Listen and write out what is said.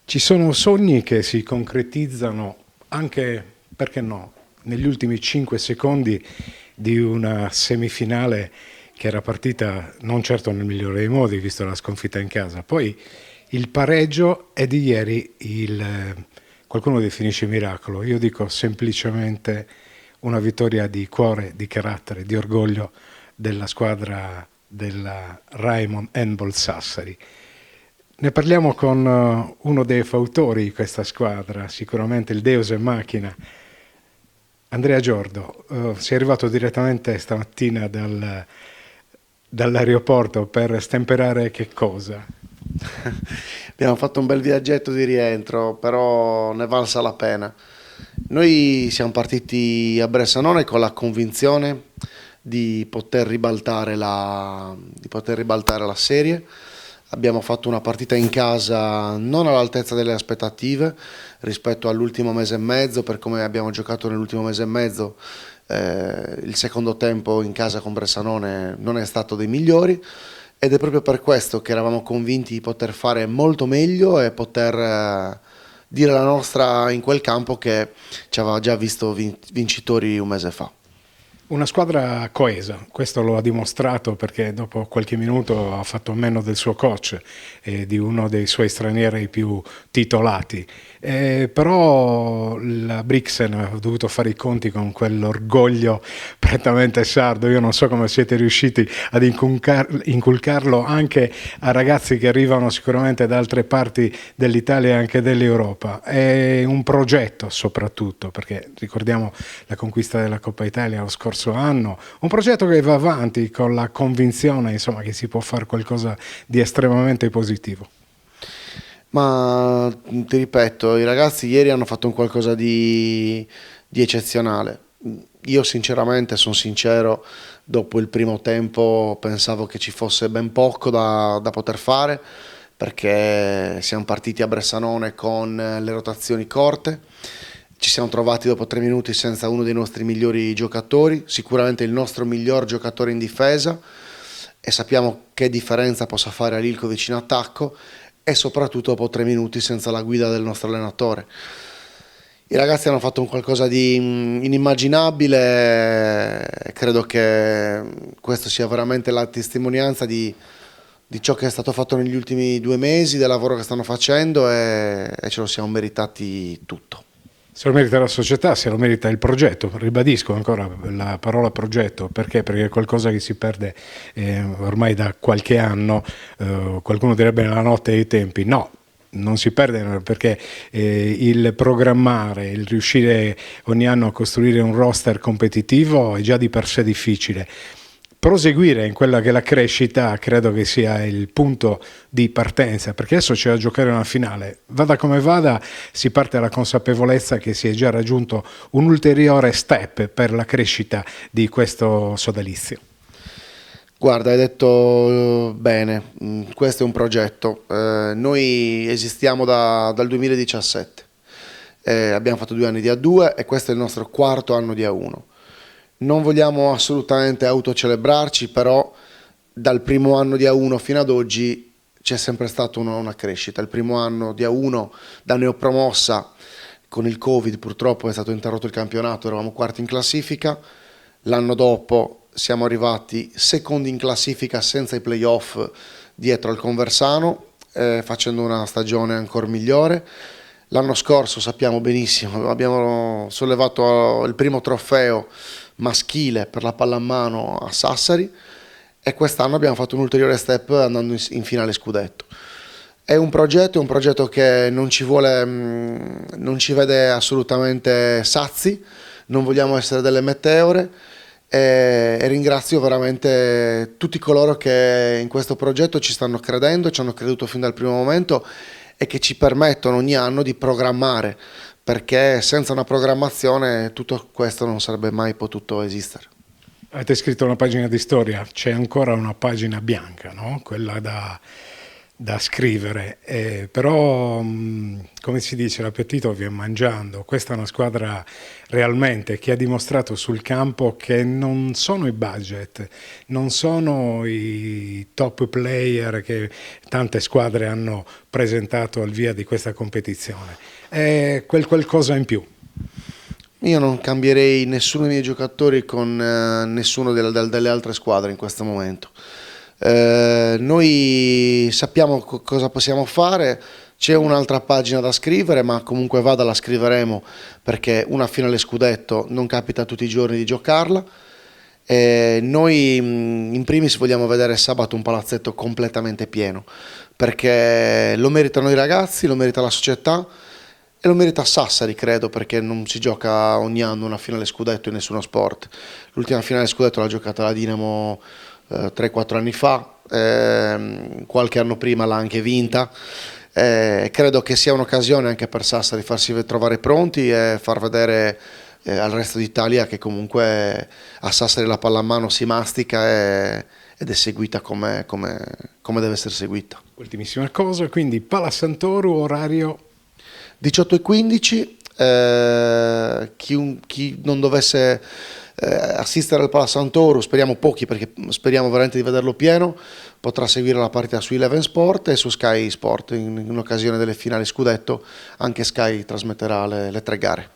Ci sono sogni che si concretizzano anche, perché no, negli ultimi 5 secondi di una semifinale che era partita non certo nel migliore dei modi, visto la sconfitta in casa. Poi il pareggio e di ieri qualcuno definisce miracolo, io dico semplicemente una vittoria di cuore, di carattere, di orgoglio della squadra della Raimon Handball Sassari. Ne parliamo con uno dei fautori di questa squadra, sicuramente il Deus e Machina, Andrea Giordo. Sei arrivato direttamente stamattina dall'aeroporto per stemperare che cosa? Abbiamo fatto un bel viaggetto di rientro, però ne valsa la pena. Noi siamo partiti a Bressanone con la convinzione di poter ribaltare la serie. Abbiamo fatto una partita in casa non all'altezza delle aspettative rispetto all'ultimo mese e mezzo, per come abbiamo giocato nell'ultimo mese e mezzo. Il secondo tempo in casa con Bressanone non è stato dei migliori ed è proprio per questo che eravamo convinti di poter fare molto meglio e poter dire la nostra in quel campo che ci aveva già visto vincitori un mese fa. Una squadra coesa, questo lo ha dimostrato perché dopo qualche minuto ha fatto meno del suo coach e di uno dei suoi stranieri più titolati. Però la Brixen ha dovuto fare i conti con quell'orgoglio prettamente sardo. Io non so come siete riusciti ad inculcarlo anche a ragazzi che arrivano sicuramente da altre parti dell'Italia e anche dell'Europa. È un progetto soprattutto, perché ricordiamo la conquista della Coppa Italia lo scorso anno, un progetto che va avanti con la convinzione, insomma, che si può fare qualcosa di estremamente positivo. Ma ti ripeto, i ragazzi ieri hanno fatto un qualcosa di eccezionale. Io sinceramente, sono sincero, dopo il primo tempo pensavo che ci fosse ben poco da poter fare, perché siamo partiti a Bressanone con le rotazioni corte. Ci siamo trovati dopo 3 minuti senza uno dei nostri migliori giocatori, sicuramente il nostro miglior giocatore in difesa, e sappiamo che differenza possa fare a Lilkovic in attacco, e soprattutto dopo 3 minuti senza la guida del nostro allenatore. I ragazzi hanno fatto un qualcosa di inimmaginabile, e credo che questo sia veramente la testimonianza di ciò che è stato fatto negli ultimi 2 mesi, del lavoro che stanno facendo, e ce lo siamo meritati tutto. Se lo merita la società, se lo merita il progetto, ribadisco ancora la parola progetto, perché? Perché è qualcosa che si perde ormai da qualche anno, qualcuno direbbe nella notte dei tempi, no, non si perde perché il programmare, il riuscire ogni anno a costruire un roster competitivo è già di per sé difficile. Proseguire in quella che è la crescita credo che sia il punto di partenza, perché adesso c'è da giocare una finale, vada come vada si parte dalla consapevolezza che si è già raggiunto un ulteriore step per la crescita di questo sodalizio. Guarda, hai detto bene, questo è un progetto. Noi esistiamo dal 2017, abbiamo fatto 2 anni di A2 e questo è il nostro quarto anno di A1. Non vogliamo assolutamente autocelebrarci, però dal primo anno di A1 fino ad oggi c'è sempre stata una crescita. Il primo anno di A1 da neopromossa, con il Covid purtroppo è stato interrotto il campionato, eravamo quarti in classifica. L'anno dopo siamo arrivati secondi in classifica senza i playoff dietro al Conversano, facendo una stagione ancora migliore. L'anno scorso sappiamo benissimo, abbiamo sollevato il primo trofeo maschile per la pallamano a Sassari, e quest'anno abbiamo fatto un ulteriore step andando in finale scudetto. È un progetto che non ci vede assolutamente sazi, non vogliamo essere delle meteore, e ringrazio veramente tutti coloro che in questo progetto ci stanno credendo, ci hanno creduto fin dal primo momento e che ci permettono ogni anno di programmare, perché senza una programmazione tutto questo non sarebbe mai potuto esistere. Avete scritto una pagina di storia, c'è ancora una pagina bianca, no? Quella da scrivere, però come si dice, l'appetito viene mangiando. Questa è una squadra realmente che ha dimostrato sul campo che non sono i budget, non sono i top player che tante squadre hanno presentato al via di questa competizione, è quel qualcosa in più. Io non cambierei nessuno dei miei giocatori con nessuno delle altre squadre in questo momento. Noi sappiamo cosa possiamo fare, c'è un'altra pagina da scrivere, ma comunque vada la scriveremo perché una finale scudetto non capita tutti i giorni di giocarla. Noi in primis vogliamo vedere sabato un palazzetto completamente pieno perché lo meritano i ragazzi, lo merita la società e lo merita Sassari, credo, perché non si gioca ogni anno una finale scudetto in nessuno sport. L'ultima finale scudetto l'ha giocata la Dinamo 3-4 anni fa, qualche anno prima l'ha anche vinta. Credo che sia un'occasione anche per Sassari farsi trovare pronti e far vedere al resto d'Italia che comunque a Sassari la pallamano si mastica ed è seguita come deve essere seguita. Ultimissima cosa, quindi Pala Santoro, orario 18:15, chi non dovesse assistere al Pala Santoro, speriamo pochi perché speriamo veramente di vederlo pieno, potrà seguire la partita su Eleven Sport e su Sky Sport in occasione delle finali scudetto, anche Sky trasmetterà le 3 gare.